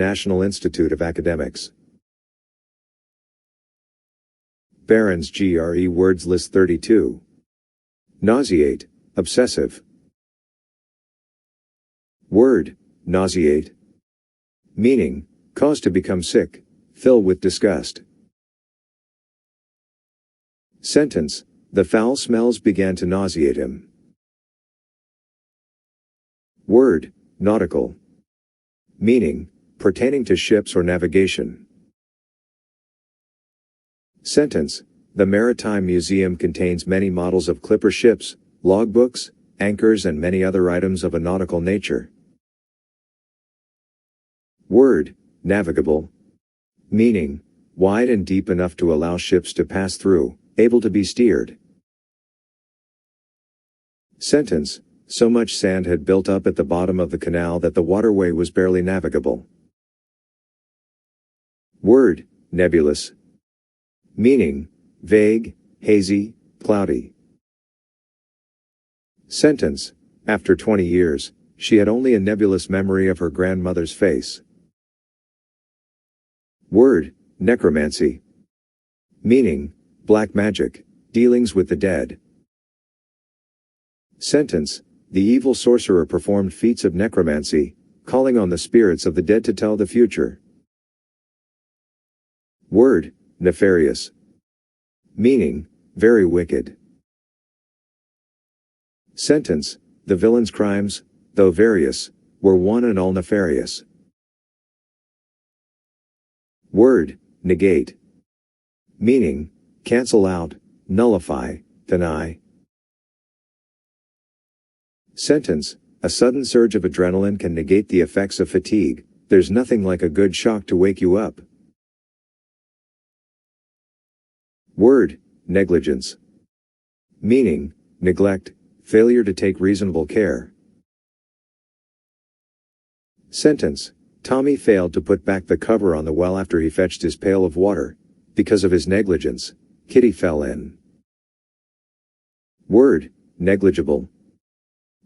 National Institute of Academics. Barron'S Gre words list 32. Nauseate, obsessive. Word, nauseate. Meaning, cause to become sick, fill with disgust. Sentence, the foul smells began to nauseate him. Word, nautical. Meaning, pertaining to ships or navigation. Sentence, the Maritime Museum contains many models of clipper ships, logbooks, anchors and many other items of a nautical nature. Word, navigable. Meaning, wide and deep enough to allow ships to pass through, able to be steered. Sentence, so much sand had built up at the bottom of the canal that the waterway was barely navigable. Word, nebulous. Meaning, vague, hazy, cloudy. Sentence, after 20 years, she had only a nebulous memory of her grandmother's face. Word, necromancy. Meaning, black magic, dealings with the dead. Sentence, the evil sorcerer performed feats of necromancy, calling on the spirits of the dead to tell the future. Word, nefarious. Meaning, very wicked. Sentence, the villain's crimes, though various, were one and all nefarious. Word, negate. Meaning, cancel out, nullify, deny. Sentence, a sudden surge of adrenaline can negate the effects of fatigue, there's nothing like a good shock to wake you up. Word, negligence. Meaning, neglect, failure to take reasonable care. Sentence, Tommy failed to put back the cover on the well after he fetched his pail of water. Because of his negligence, Kitty fell in. Word, negligible.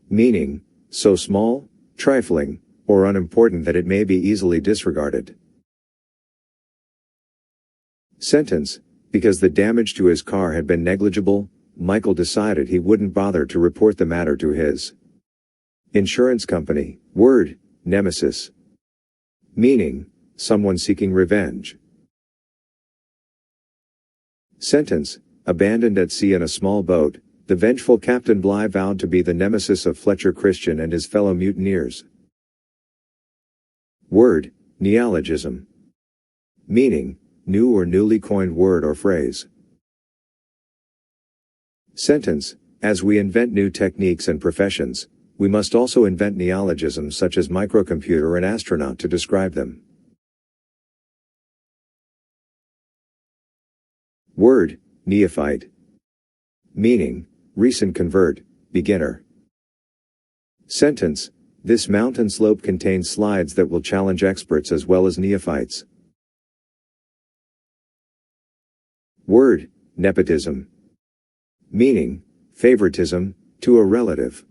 Meaning, so small, trifling, or unimportant that it may be easily disregarded. Sentence, because the damage to his car had been negligible, Michael decided he wouldn't bother to report the matter to his insurance company. Word, nemesis. Meaning, someone seeking revenge. Sentence, abandoned at sea in a small boat, the vengeful Captain Bligh vowed to be the nemesis of Fletcher Christian and his fellow mutineers. Word, neologism. Meaning, new or newly coined word or phrase. Sentence, as we invent new techniques and professions, we must also invent neologisms such as microcomputer and astronaut to describe them. Word, neophyte. Meaning, recent convert, beginner. Sentence, this mountain slope contains slides that will challenge experts as well as neophytes. Word, nepotism. Meaning, favoritism, to a relative.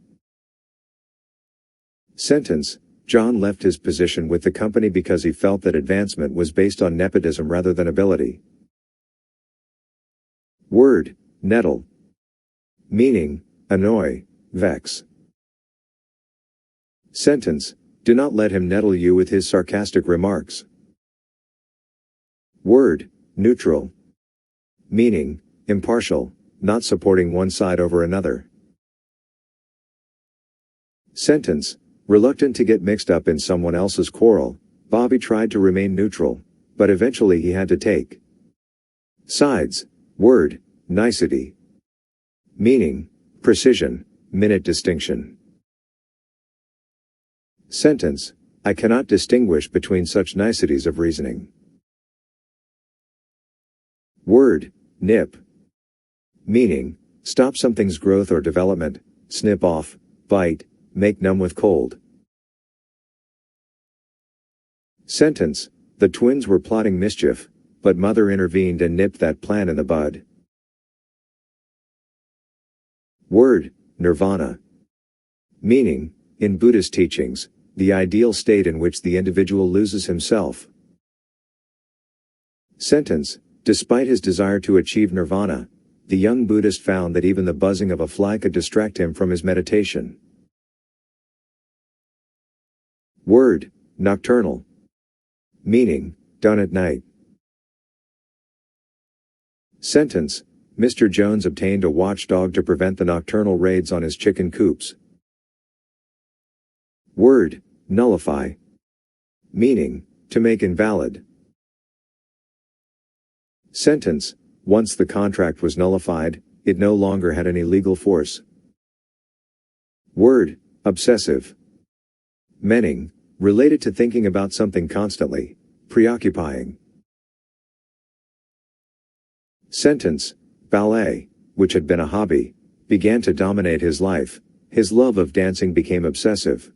Sentence, John left his position with the company because he felt that advancement was based on nepotism rather than ability. Word, nettle. Meaning, annoy, vex. Sentence, do not let him nettle you with his sarcastic remarks. Word, neutral. Meaning, impartial, not supporting one side over another. Sentence, reluctant to get mixed up in someone else's quarrel, Bobby tried to remain neutral, but eventually he had to take sides. Word, nicety. Meaning, precision, minute distinction. Sentence, I cannot distinguish between such niceties of reasoning. Word, nip. Meaning, stop something's growth or development, snip off, bite, make numb with cold. Sentence, the twins were plotting mischief, but mother intervened and nipped that plan in the bud. Word, nirvana. Meaning, in Buddhist teachings, the ideal state in which the individual loses himself. Sentence, despite his desire to achieve nirvana, the young Buddhist found that even the buzzing of a fly could distract him from his meditation. Word, nocturnal. Meaning, done at night. Sentence, Mr. Jones obtained a watchdog to prevent the nocturnal raids on his chicken coops. Word, nullify. Meaning, to make invalid. Sentence, once the contract was nullified, it no longer had any legal force. Word, obsessive. Meaning, related to thinking about something constantly, preoccupying. Sentence, ballet, which had been a hobby, began to dominate his life. His love of dancing became obsessive.